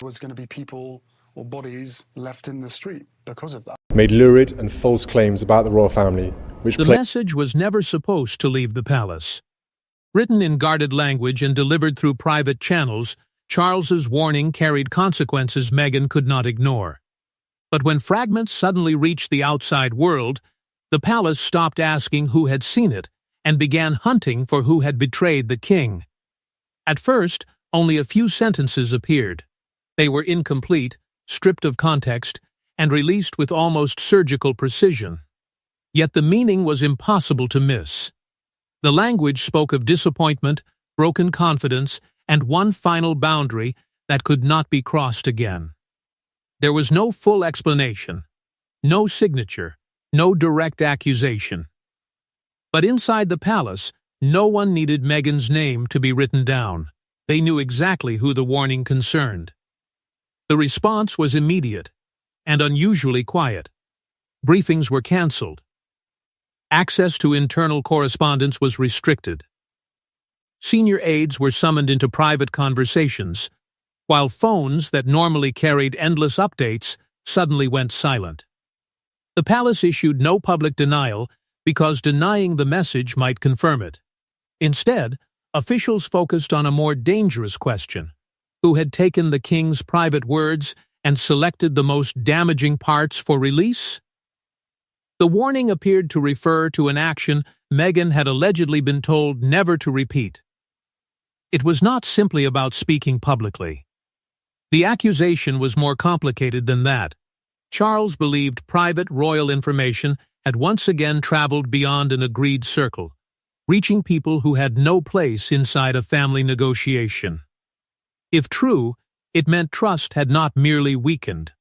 was going to be people or bodies left in the street because of that. Made lurid and false claims about the royal family, which The message was never supposed to leave the palace. Written in guarded language and delivered through private channels, Charles's warning carried consequences Meghan could not ignore. But when fragments suddenly reached the outside world, the palace stopped asking who had seen it and began hunting for who had betrayed the king. At first, only a few sentences appeared. They were incomplete, stripped of context, and released with almost surgical precision. Yet the meaning was impossible to miss. The language spoke of disappointment, broken confidence, and one final boundary that could not be crossed again. There was no full explanation, no signature, no direct accusation. But inside the palace, no one needed Meghan's name to be written down. They knew exactly who the warning concerned. The response was immediate and unusually quiet. Briefings were cancelled. Access to internal correspondence was restricted. Senior aides were summoned into private conversations, while phones that normally carried endless updates suddenly went silent. The palace issued no public denial because denying the message might confirm it. Instead, officials focused on a more dangerous question: who had taken the king's private words and selected the most damaging parts for release? The warning appeared to refer to an action Meghan had allegedly been told never to repeat. It was not simply about speaking publicly. The accusation was more complicated than that. Charles believed private royal information had once again traveled beyond an agreed circle, reaching people who had no place inside a family negotiation. If true, it meant trust had not merely weakened.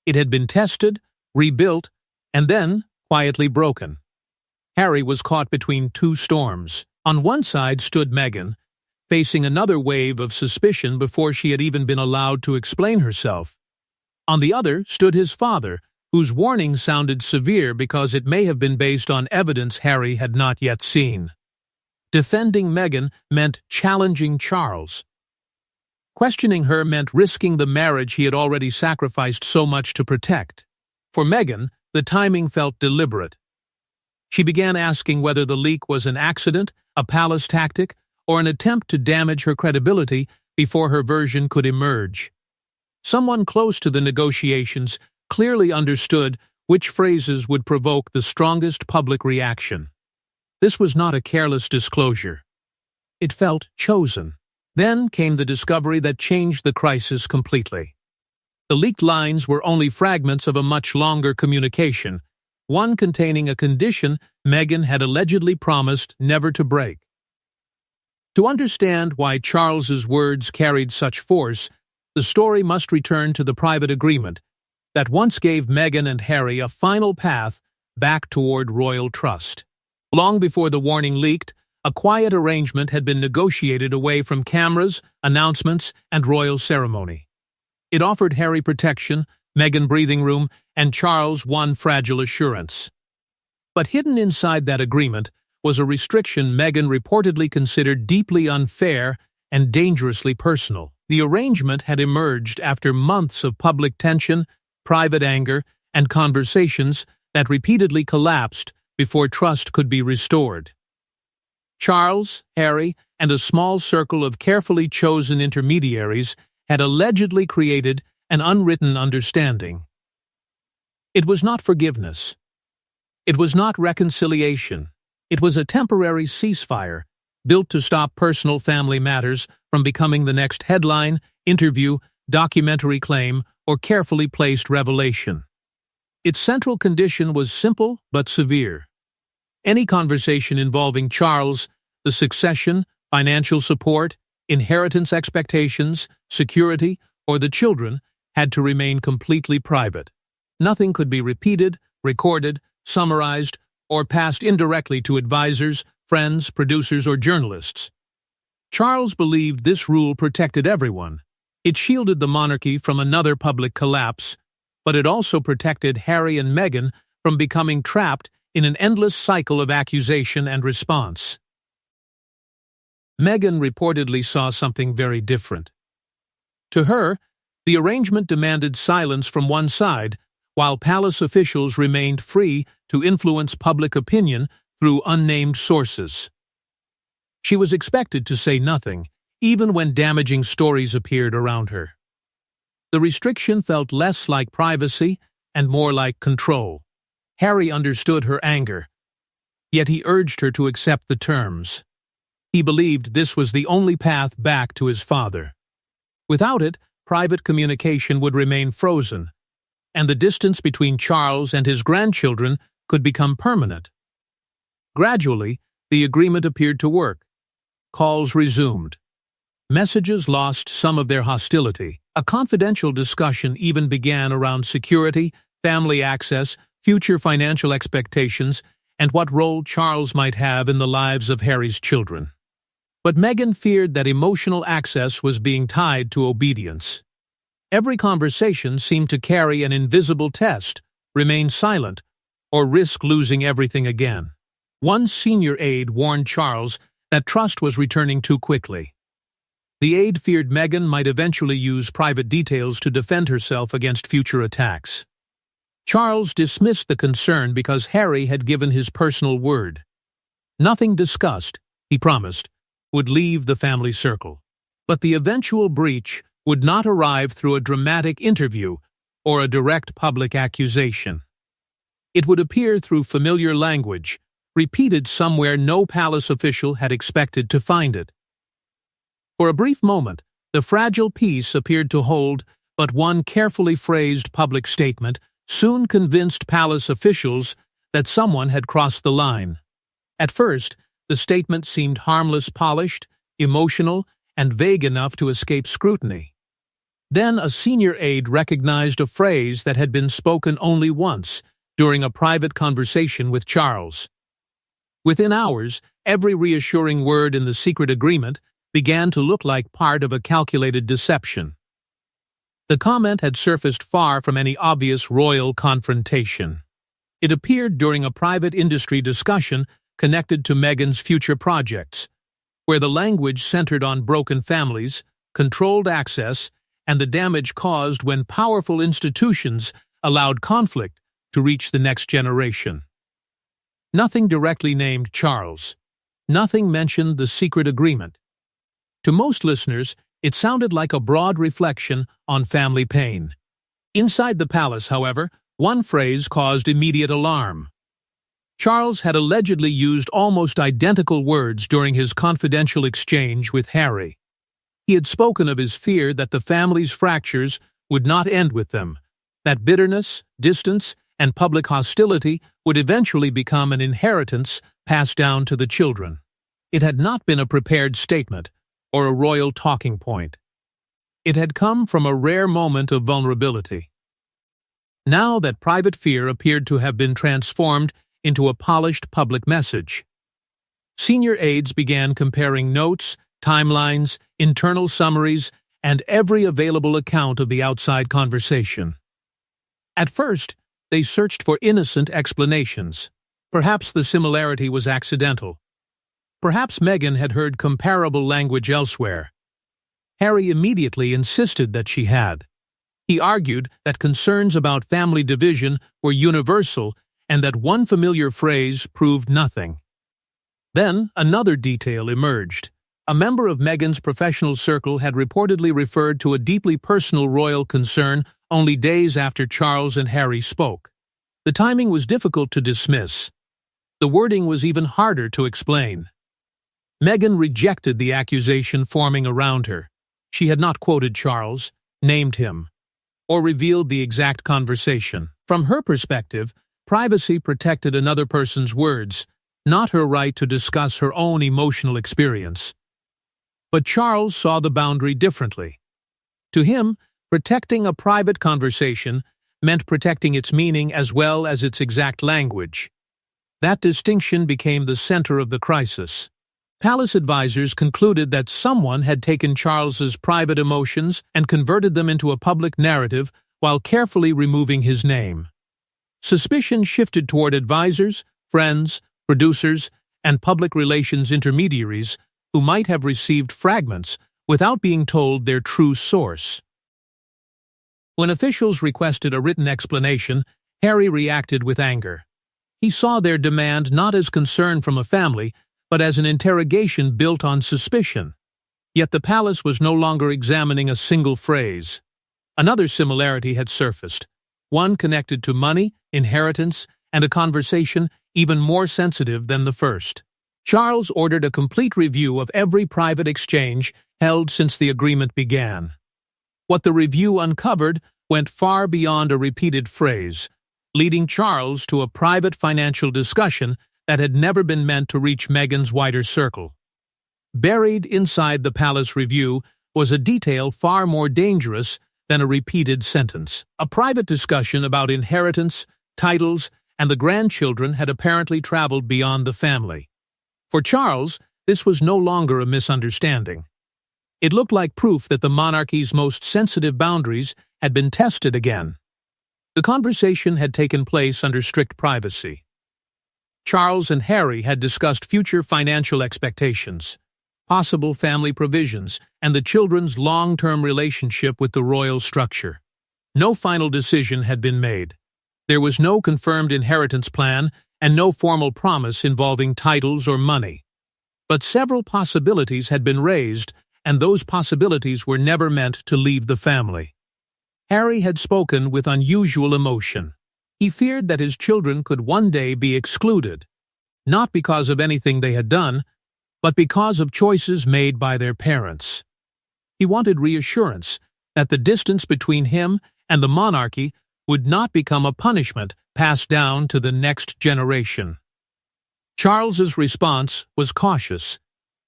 It had been tested, rebuilt, and then quietly broken. Harry was caught between two storms. On one side stood Meghan, facing another wave of suspicion before she had even been allowed to explain herself. On the other stood his father, whose warning sounded severe because it may have been based on evidence Harry had not yet seen. Defending Meghan meant challenging Charles. Questioning her meant risking the marriage he had already sacrificed so much to protect. For Meghan, the timing felt deliberate. She began asking whether the leak was an accident, a palace tactic, or an attempt to damage her credibility before her version could emerge. Someone close to the negotiations clearly understood which phrases would provoke the strongest public reaction. This was not a careless disclosure. It felt chosen. Then came the discovery that changed the crisis completely. The leaked lines were only fragments of a much longer communication, one containing a condition Meghan had allegedly promised never to break. To understand why Charles's words carried such force, the story must return to the private agreement that once gave Meghan and Harry a final path back toward royal trust. Long before the warning leaked, a quiet arrangement had been negotiated away from cameras, announcements, and royal ceremony. It offered Harry protection, Meghan breathing room, and Charles one fragile assurance. But hidden inside that agreement was a restriction Meghan reportedly considered deeply unfair and dangerously personal. The arrangement had emerged after months of public tension, private anger, and conversations that repeatedly collapsed before trust could be restored. Charles, Harry, and a small circle of carefully chosen intermediaries had allegedly created an unwritten understanding. It was not forgiveness. It was not reconciliation. It was a temporary ceasefire, built to stop personal family matters from becoming the next headline, interview, documentary claim, or carefully placed revelation. Its central condition was simple but severe. Any conversation involving Charles, the succession, financial support, inheritance expectations, security, or the children had to remain completely private. Nothing could be repeated, recorded, summarized, or passed indirectly to advisors, friends, producers, or journalists. Charles believed this rule protected everyone. It shielded the monarchy from another public collapse, but it also protected Harry and Meghan from becoming trapped in an endless cycle of accusation and response. Meghan reportedly saw something very different. To her, The arrangement demanded silence from one side, while palace officials remained free to influence public opinion through unnamed sources. She was expected to say nothing, even when damaging stories appeared around her. The restriction felt less like privacy and more like control. Harry understood her anger, yet he urged her to accept the terms. He believed this was the only path back to his father. Without it, private communication would remain frozen, and the distance between Charles and his grandchildren could become permanent. Gradually, the agreement appeared to work. Calls resumed. Messages lost some of their hostility. A confidential discussion even began around security, family access, future financial expectations, and what role Charles might have in the lives of Harry's children. But Meghan feared that emotional access was being tied to obedience. Every conversation seemed to carry an invisible test: remain silent, or risk losing everything again. One senior aide warned Charles that trust was returning too quickly. The aide feared Meghan might eventually use private details to defend herself against future attacks. Charles dismissed the concern because Harry had given his personal word. Nothing discussed, he promised, would leave the family circle. But the eventual breach would not arrive through a dramatic interview or a direct public accusation. It would appear through familiar language, repeated somewhere no palace official had expected to find it. For a brief moment, the fragile peace appeared to hold, but one carefully phrased public statement soon convinced palace officials that someone had crossed the line. At first, the statement seemed harmless, polished, emotional, and vague enough to escape scrutiny. Then a senior aide recognized a phrase that had been spoken only once, during a private conversation with Charles. Within hours, every reassuring word in the secret agreement began to look like part of a calculated deception. The comment had surfaced far from any obvious royal confrontation. It appeared during a private industry discussion connected to Meghan's future projects, where the language centered on broken families, controlled access, and the damage caused when powerful institutions allowed conflict to reach the next generation. Nothing directly named Charles. Nothing mentioned the secret agreement. To most listeners, it sounded like a broad reflection on family pain. Inside the palace, however, one phrase caused immediate alarm. Charles had allegedly used almost identical words during his confidential exchange with Harry. He had spoken of his fear that the family's fractures would not end with them, that bitterness, distance, and public hostility would eventually become an inheritance passed down to the children. It had not been a prepared statement or a royal talking point. It had come from a rare moment of vulnerability. Now that private fear appeared to have been transformed into a polished public message, senior aides began comparing notes, timelines, internal summaries, and every available account of the outside conversation. At first, they searched for innocent explanations. Perhaps the similarity was accidental. Perhaps Meghan had heard comparable language elsewhere. Harry immediately insisted that she had. He argued that concerns about family division were universal and that one familiar phrase proved nothing. Then another detail emerged. A member of Meghan's professional circle had reportedly referred to a deeply personal royal concern only days after Charles and Harry spoke. The timing was difficult to dismiss. The wording was even harder to explain. Meghan rejected the accusation forming around her. She had not quoted Charles, named him, or revealed the exact conversation. From her perspective, privacy protected another person's words, not her right to discuss her own emotional experience. But Charles saw the boundary differently. To him, protecting a private conversation meant protecting its meaning as well as its exact language. That distinction became the center of the crisis. Palace advisors concluded that someone had taken Charles's private emotions and converted them into a public narrative while carefully removing his name. Suspicion shifted toward advisors, friends, producers, and public relations intermediaries who might have received fragments without being told their true source. When officials requested a written explanation, Harry reacted with anger. He saw their demand not as concern from a family, but as an interrogation built on suspicion. Yet the palace was no longer examining a single phrase. Another similarity had surfaced, one connected to money, inheritance, and a conversation even more sensitive than the first. Charles ordered a complete review of every private exchange held since the agreement began. What the review uncovered went far beyond a repeated phrase, leading Charles to a private financial discussion that had never been meant to reach Meghan's wider circle. Buried inside the palace review was a detail far more dangerous than a repeated sentence. A private discussion about inheritance, titles, and the grandchildren had apparently traveled beyond the family. For Charles, this was no longer a misunderstanding. It looked like proof that the monarchy's most sensitive boundaries had been tested again. The conversation had taken place under strict privacy. Charles and Harry had discussed future financial expectations, possible family provisions, and the children's long-term relationship with the royal structure. No final decision had been made. There was no confirmed inheritance plan and no formal promise involving titles or money. But several possibilities had been raised, and those possibilities were never meant to leave the family. Harry had spoken with unusual emotion. He feared that his children could one day be excluded, not because of anything they had done, but because of choices made by their parents. He wanted reassurance that the distance between him and the monarchy would not become a punishment passed down to the next generation. Charles's response was cautious.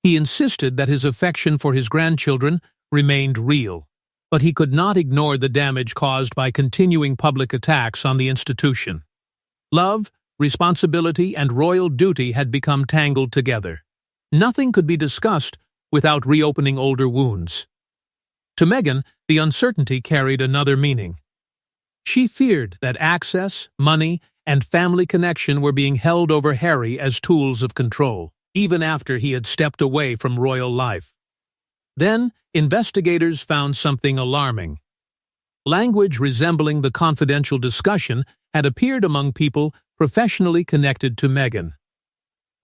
He insisted that his affection for his grandchildren remained real, but he could not ignore the damage caused by continuing public attacks on the institution. Love, responsibility, and royal duty had become tangled together. Nothing could be discussed without reopening older wounds. To Meghan, the uncertainty carried another meaning. She feared that access, money, and family connection were being held over Harry as tools of control, even after he had stepped away from royal life. Then, investigators found something alarming. Language resembling the confidential discussion had appeared among people professionally connected to Meghan.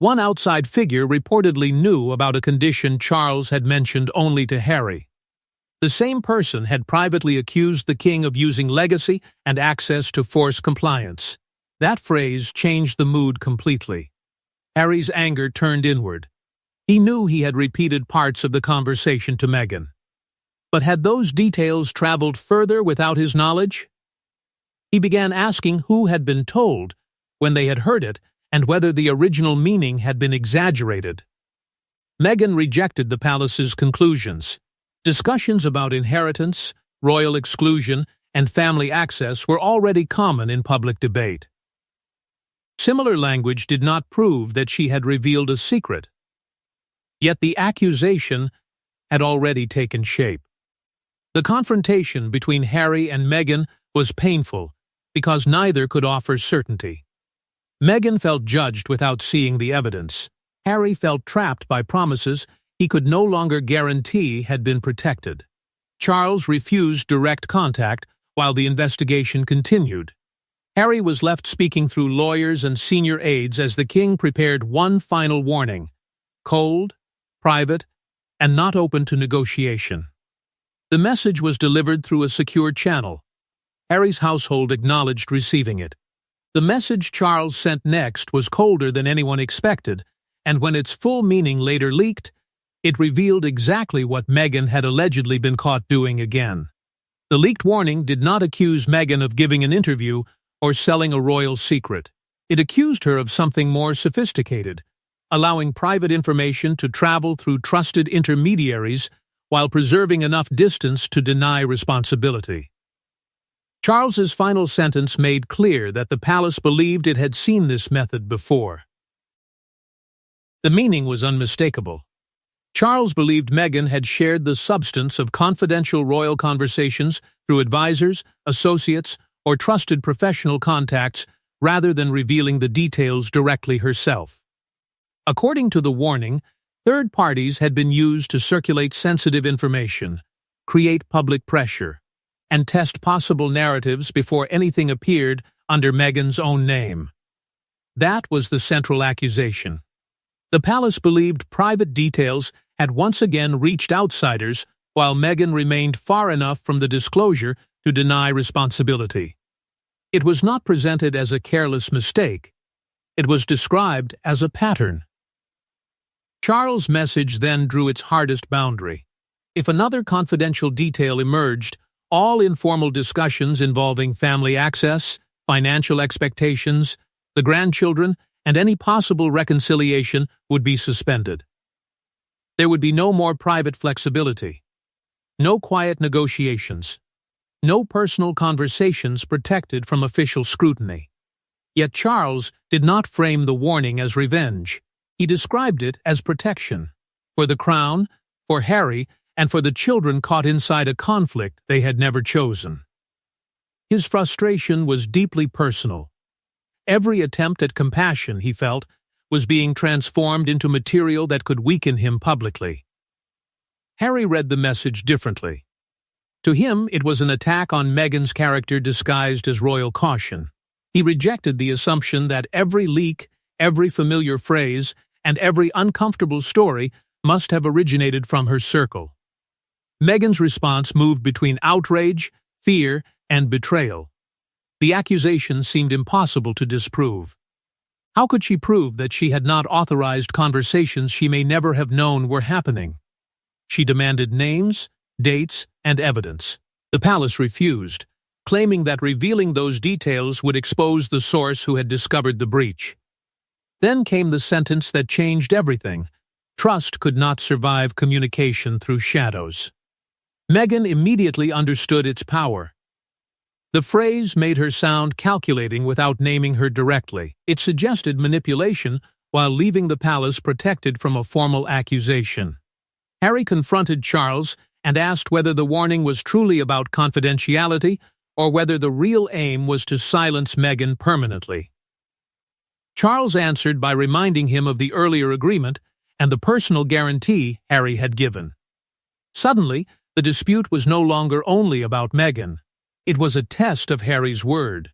One outside figure reportedly knew about a condition Charles had mentioned only to Harry. The same person had privately accused the king of using legacy and access to force compliance. That phrase changed the mood completely. Harry's anger turned inward. He knew he had repeated parts of the conversation to Meghan. But had those details traveled further without his knowledge? He began asking who had been told, when they had heard it, and whether the original meaning had been exaggerated. Meghan rejected the palace's conclusions. Discussions about inheritance, royal exclusion, and family access were already common in public debate. Similar language did not prove that she had revealed a secret. Yet the accusation had already taken shape. The confrontation between Harry and Meghan was painful because neither could offer certainty. Meghan felt judged without seeing the evidence. Harry felt trapped by promises he could no longer guarantee had been protected. Charles refused direct contact while the investigation continued. Harry was left speaking through lawyers and senior aides as the king prepared one final warning: cold, private, and not open to negotiation. The message was delivered through a secure channel. Harry's household acknowledged receiving it. The message Charles sent next was colder than anyone expected, and when its full meaning later leaked, it revealed exactly what Meghan had allegedly been caught doing again. The leaked warning did not accuse Meghan of giving an interview or selling a royal secret. It accused her of something more sophisticated, allowing private information to travel through trusted intermediaries while preserving enough distance to deny responsibility. Charles's final sentence made clear that the palace believed it had seen this method before. The meaning was unmistakable. Charles believed Meghan had shared the substance of confidential royal conversations through advisors, associates, or trusted professional contacts rather than revealing the details directly herself. According to the warning, third parties had been used to circulate sensitive information, create public pressure, and test possible narratives before anything appeared under Meghan's own name. That was the central accusation. The palace believed private details had once again reached outsiders, while Meghan remained far enough from the disclosure to deny responsibility. It was not presented as a careless mistake. It was described as a pattern. Charles' message then drew its hardest boundary. If another confidential detail emerged, all informal discussions involving family access, financial expectations, the grandchildren, and any possible reconciliation would be suspended. There would be no more private flexibility, no quiet negotiations, no personal conversations protected from official scrutiny. Yet Charles did not frame the warning as revenge. He described it as protection, for the crown, for Harry, and for the children caught inside a conflict they had never chosen. His frustration was deeply personal. Every attempt at compassion, he felt, was being transformed into material that could weaken him publicly. Harry read the message differently. To him, it was an attack on Meghan's character disguised as royal caution. He rejected the assumption that every leak, every familiar phrase, and every uncomfortable story must have originated from her circle. Meghan's response moved between outrage, fear, and betrayal. The accusation seemed impossible to disprove. How could she prove that she had not authorized conversations she may never have known were happening? She demanded names, dates, and evidence. The palace refused, claiming that revealing those details would expose the source who had discovered the breach. Then came the sentence that changed everything. Trust could not survive communication through shadows. Meghan immediately understood its power. The phrase made her sound calculating without naming her directly. It suggested manipulation while leaving the palace protected from a formal accusation. Harry confronted Charles and asked whether the warning was truly about confidentiality or whether the real aim was to silence Meghan permanently. Charles answered by reminding him of the earlier agreement and the personal guarantee Harry had given. Suddenly, the dispute was no longer only about Meghan. It was a test of Harry's word.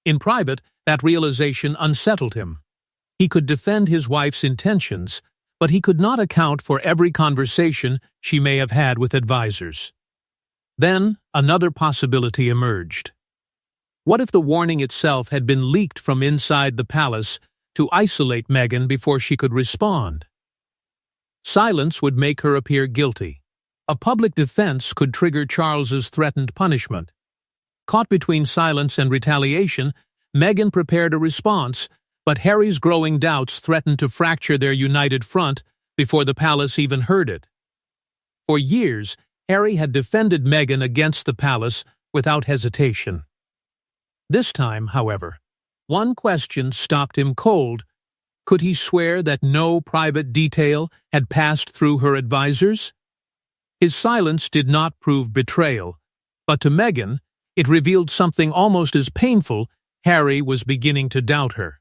In private, that realization unsettled him. He could defend his wife's intentions, but he could not account for every conversation she may have had with advisors. Then, another possibility emerged. What if the warning itself had been leaked from inside the palace to isolate Meghan before she could respond? Silence would make her appear guilty. A public defense could trigger Charles's threatened punishment. Caught between silence and retaliation, Meghan prepared a response, but Harry's growing doubts threatened to fracture their united front before the palace even heard it. For years, Harry had defended Meghan against the palace without hesitation. This time, however, one question stopped him cold. Could he swear that no private detail had passed through her advisors? His silence did not prove betrayal, but to Meghan, it revealed something almost as painful. Harry was beginning to doubt her.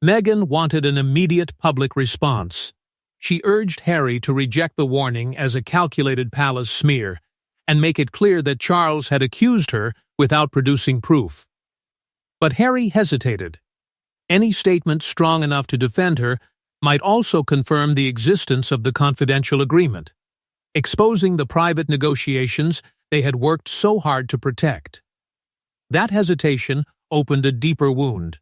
Meghan wanted an immediate public response. She urged Harry to reject the warning as a calculated palace smear and make it clear that Charles had accused her without producing proof. But Harry hesitated. Any statement strong enough to defend her might also confirm the existence of the confidential agreement, exposing the private negotiations they had worked so hard to protect. That hesitation opened a deeper wound.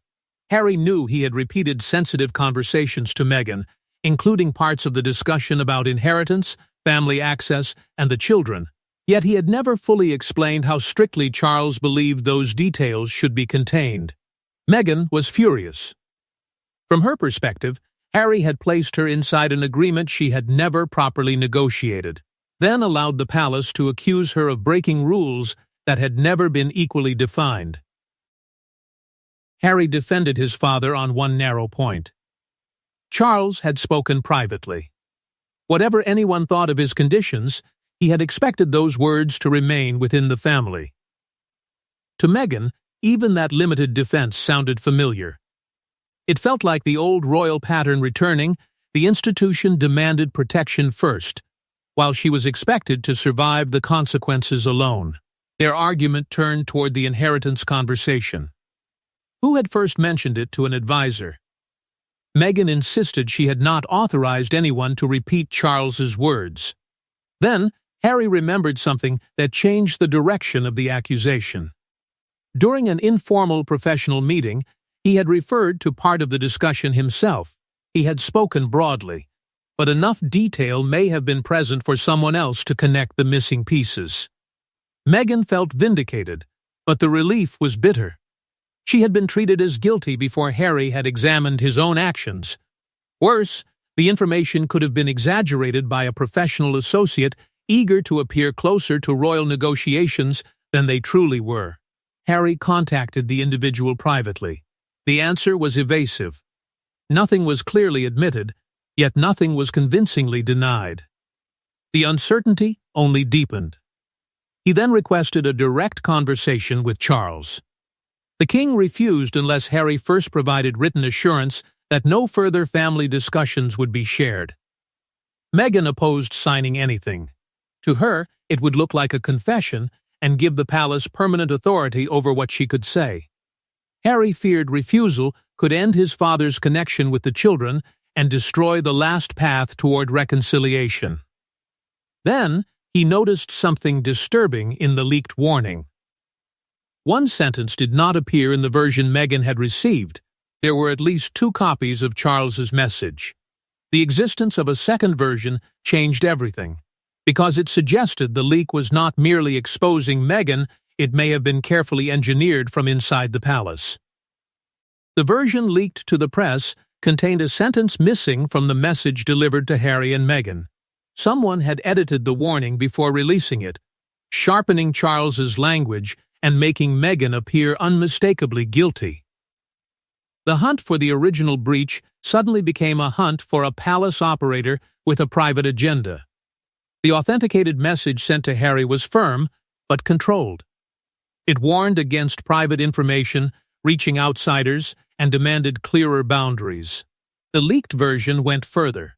Harry knew he had repeated sensitive conversations to Meghan, including parts of the discussion about inheritance, family access, and the children, yet he had never fully explained how strictly Charles believed those details should be contained. Meghan was furious. From her perspective, Harry had placed her inside an agreement she had never properly negotiated, then allowed the palace to accuse her of breaking rules that had never been equally defined. Harry defended his father on one narrow point. Charles had spoken privately. Whatever anyone thought of his conditions, he had expected those words to remain within the family. To Meghan, even that limited defense sounded familiar. It felt like the old royal pattern returning. The institution demanded protection first, while she was expected to survive the consequences alone. Their argument turned toward the inheritance conversation. Who had first mentioned it to an advisor? Meghan insisted she had not authorized anyone to repeat Charles's words. Then, Harry remembered something that changed the direction of the accusation. During an informal professional meeting, he had referred to part of the discussion himself. He had spoken broadly, but enough detail may have been present for someone else to connect the missing pieces. Meghan felt vindicated, but the relief was bitter. She had been treated as guilty before Harry had examined his own actions. Worse, the information could have been exaggerated by a professional associate eager to appear closer to royal negotiations than they truly were. Harry contacted the individual privately. The answer was evasive. Nothing was clearly admitted, yet nothing was convincingly denied. The uncertainty only deepened. He then requested a direct conversation with Charles. The king refused unless Harry first provided written assurance that no further family discussions would be shared. Meghan opposed signing anything. To her, it would look like a confession and give the palace permanent authority over what she could say. Harry feared refusal could end his father's connection with the children and destroy the last path toward reconciliation. Then, he noticed something disturbing in the leaked warning. One sentence did not appear in the version Meghan had received. There were at least 2 copies of Charles's message. The existence of a second version changed everything. Because it suggested the leak was not merely exposing Meghan, it may have been carefully engineered from inside the palace. The version leaked to the press contained a sentence missing from the message delivered to Harry and Meghan. Someone had edited the warning before releasing it, sharpening Charles's language and making Meghan appear unmistakably guilty. The hunt for the original breach suddenly became a hunt for a palace operator with a private agenda. The authenticated message sent to Harry was firm, but controlled. It warned against private information, reaching outsiders, and demanded clearer boundaries. The leaked version went further.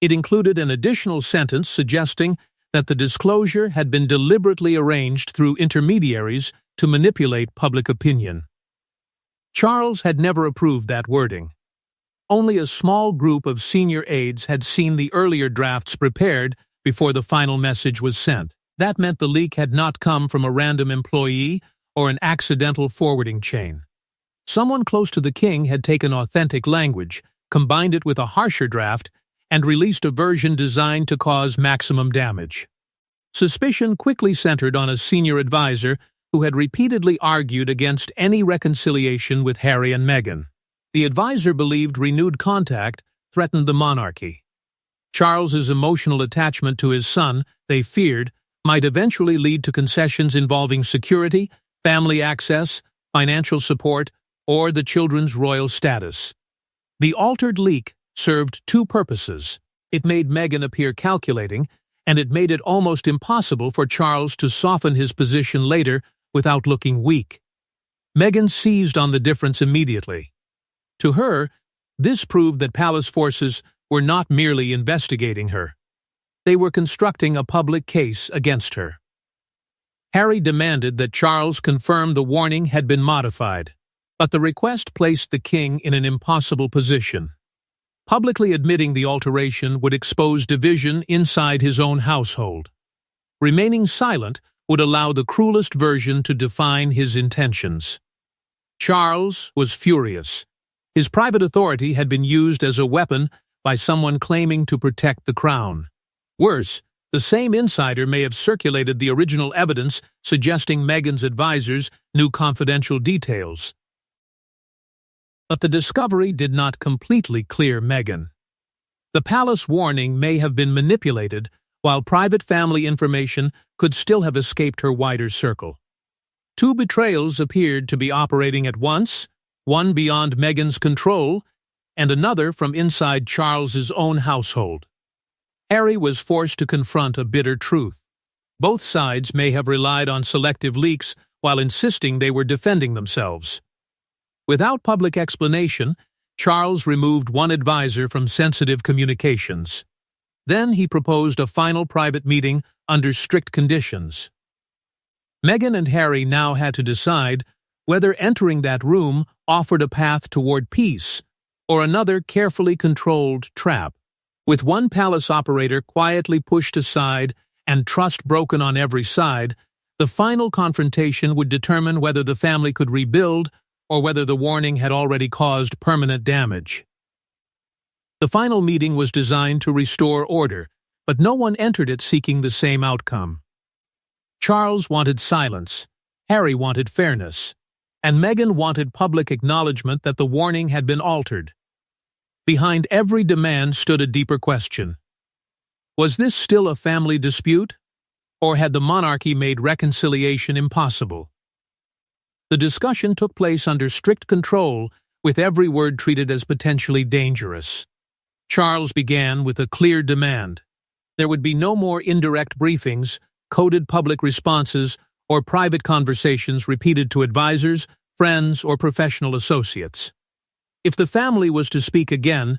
It included an additional sentence suggesting that the disclosure had been deliberately arranged through intermediaries to manipulate public opinion. Charles had never approved that wording. Only a small group of senior aides had seen the earlier drafts prepared before the final message was sent. That meant the leak had not come from a random employee or an accidental forwarding chain. Someone close to the king had taken authentic language, combined it with a harsher draft, and released a version designed to cause maximum damage. Suspicion quickly centered on a senior advisor who had repeatedly argued against any reconciliation with Harry and Meghan. The advisor believed renewed contact threatened the monarchy. Charles's emotional attachment to his son, they feared, might eventually lead to concessions involving security, family access, financial support, or the children's royal status. The altered leak served 2 purposes. It made Meghan appear calculating, and it made it almost impossible for Charles to soften his position later without looking weak. Meghan seized on the difference immediately. To her, this proved that palace forces were not merely investigating her. They were constructing a public case against her. Harry demanded that Charles confirm the warning had been modified, but the request placed the king in an impossible position. Publicly admitting the alteration would expose division inside his own household. Remaining silent would allow the cruelest version to define his intentions. Charles was furious. His private authority had been used as a weapon by someone claiming to protect the crown. Worse, the same insider may have circulated the original evidence suggesting Meghan's advisors knew confidential details. But the discovery did not completely clear Meghan. The palace warning may have been manipulated, while private family information could still have escaped her wider circle. 2 betrayals appeared to be operating at once, one beyond Meghan's control, and another from inside Charles's own household. Harry was forced to confront a bitter truth. Both sides may have relied on selective leaks while insisting they were defending themselves. Without public explanation, Charles removed one advisor from sensitive communications. Then he proposed a final private meeting under strict conditions. Meghan and Harry now had to decide whether entering that room offered a path toward peace or another carefully controlled trap. With one palace operator quietly pushed aside and trust broken on every side, the final confrontation would determine whether the family could rebuild or whether the warning had already caused permanent damage. The final meeting was designed to restore order, but no one entered it seeking the same outcome. Charles wanted silence, Harry wanted fairness, and Meghan wanted public acknowledgement that the warning had been altered. Behind every demand stood a deeper question. Was this still a family dispute, or had the monarchy made reconciliation impossible? The discussion took place under strict control, with every word treated as potentially dangerous. Charles began with a clear demand. There would be no more indirect briefings, coded public responses, or private conversations repeated to advisors, friends, or professional associates. If the family was to speak again,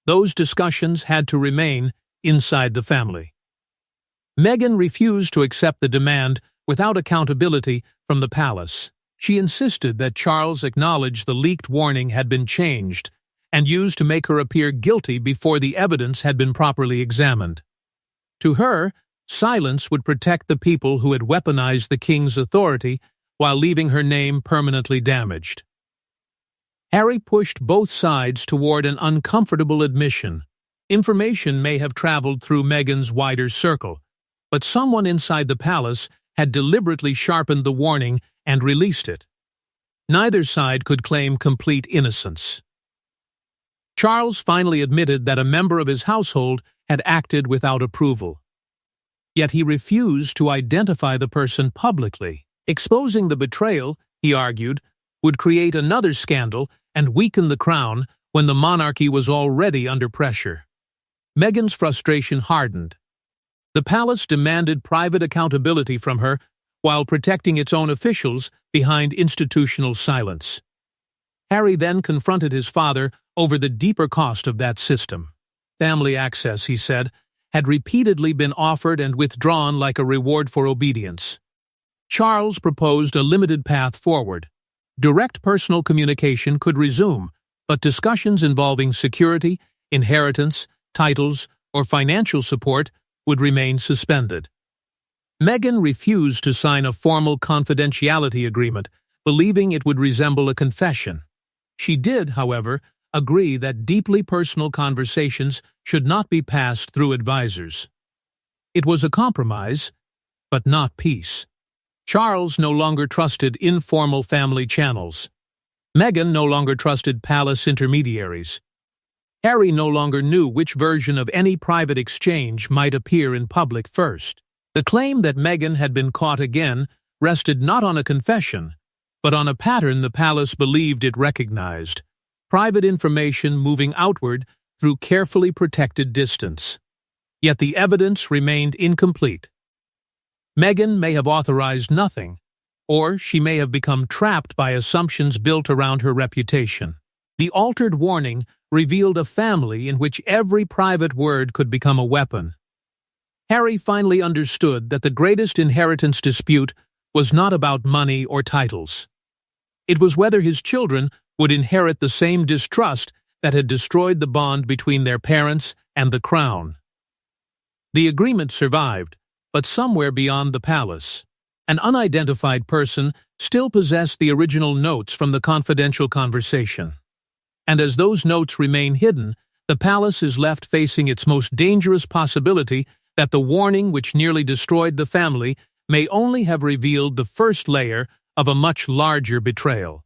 those discussions had to remain inside the family. Meghan refused to accept the demand without accountability from the palace. She insisted that Charles acknowledge the leaked warning had been changed and used to make her appear guilty before the evidence had been properly examined. To her, silence would protect the people who had weaponized the king's authority while leaving her name permanently damaged. Harry pushed both sides toward an uncomfortable admission. Information may have traveled through Meghan's wider circle, but someone inside the palace had deliberately sharpened the warning and released it. Neither side could claim complete innocence. Charles finally admitted that a member of his household had acted without approval. Yet he refused to identify the person publicly. Exposing the betrayal, he argued, would create another scandal and weaken the crown when the monarchy was already under pressure. Meghan's frustration hardened. The palace demanded private accountability from her while protecting its own officials behind institutional silence. Harry then confronted his father over the deeper cost of that system. Family access, he said, had repeatedly been offered and withdrawn like a reward for obedience. Charles proposed a limited path forward. Direct personal communication could resume, but discussions involving security, inheritance, titles, or financial support would remain suspended. Meghan refused to sign a formal confidentiality agreement, believing it would resemble a confession. She did, however, agree that deeply personal conversations should not be passed through advisors. It was a compromise, but not peace. Charles no longer trusted informal family channels. Meghan no longer trusted palace intermediaries. Harry no longer knew which version of any private exchange might appear in public first. The claim that Meghan had been caught again rested not on a confession, but on a pattern the palace believed it recognized: private information moving outward through carefully protected distance. Yet the evidence remained incomplete. Meghan may have authorized nothing, or she may have become trapped by assumptions built around her reputation. The altered warning revealed a family in which every private word could become a weapon. Harry finally understood that the greatest inheritance dispute was not about money or titles. It was whether his children would inherit the same distrust that had destroyed the bond between their parents and the crown. The agreement survived, but somewhere beyond the palace, an unidentified person still possessed the original notes from the confidential conversation. And as those notes remain hidden, the palace is left facing its most dangerous possibility that the warning which nearly destroyed the family may only have revealed the first layer of a much larger betrayal.